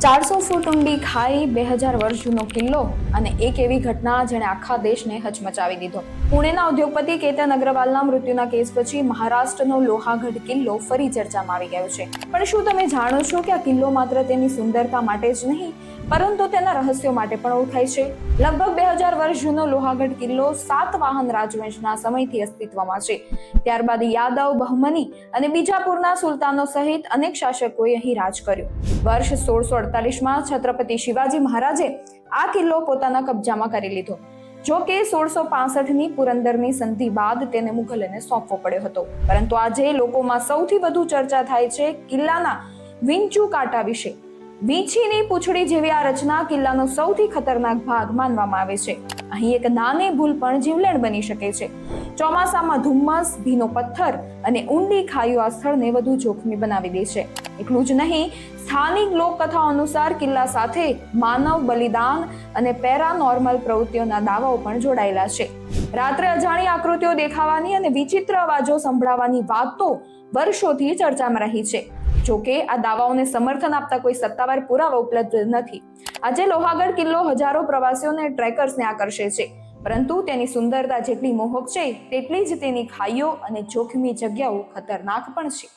400 ફૂટ ઊંડી ખાઈ, 2000 વર્ષ જૂનો કિલ્લો અને એક એવી ઘટના જેણે આખા દેશને હચમચાવી દીધો. પુણેના ઉદ્યોગપતિ કેતન અગ્રવાલના મૃત્યુના કેસ પછી મહારાષ્ટ્રનો લોહાગઢ કિલ્લો ફરી ચર્ચામાં આવી ગયો છે. પણ શું તમે જાણો છો કે આ કિલ્લો માત્ર તેની સુંદરતા માટે જ નહીં, પરંતુ તેના રહસ્યો માટે પણ ઓળખાય છે? લગભગ 2000 વર્ષ જૂનો લોહાગઢ કિલ્લો સાતવાહન રાજવંશના સમયથી અસ્તિત્વમાં છે. ત્યારબાદ યાદવ, બહમની અને બીજાપુરના સુલતાનો સહિત અનેક શાસકોએ અહીં રાજ કર્યું. વર્ષ 1648માં છત્રપતિ શિવાજી મહારાજે આ કિલ્લો પોતાના કબજામાં કરી લીધો. જો કે 1665ની પુરંદરની સંધિ બાદ તેને મુઘલોને સોંપવો પડ્યો હતો. પરંતુ આજે લોકોમાં સૌથી વધુ ચર્ચા થાય છે કિલ્લાના વિંચુ કાંટા વિશે. વીંછીની પૂંછડી જેવી આ રચના કિલ્લાનો સૌથી ખતરનાક ભાગ માનવામાં આવે છે. અહીં એક નાની ભૂલ પણ જીવલેણ બની શકે છે. ચોમાસામાં ધુમ્મસ, ભીનો પથ્થર અને ઊંડી ખાઈઓ આ સ્થળને વધુ જોખમી બનાવી દે છે. એટલું જ નહીં, સ્થાનિક લોકકથાઓ અનુસાર કિલ્લા સાથે માનવ બલિદાન અને પેરાનોર્મલ પ્રવૃત્તિઓના દાવાઓ પણ જોડાયેલા છે. રાત્રે અજાણી આકૃતિઓ દેખાવાની અને વિચિત્ર અવાજો સંભળાવાની વાતો વર્ષોથી ચર્ચામાં રહી છે. જોકે આ દાવાઓને સમર્થન આપતા કોઈ સત્તાવાર પુરાવા ઉપલબ્ધ નથી. આજે લોહાગઢ કિલ્લો હજારો પ્રવાસીઓ અને ટ્રેકર્સને આકર્ષે છે, પરંતુ તેની સુંદરતા જેટલી મોહક છે તેટલી જ તેની ખાઈઓ અને જોખમી જગ્યાઓ ખતરનાક પણ છે.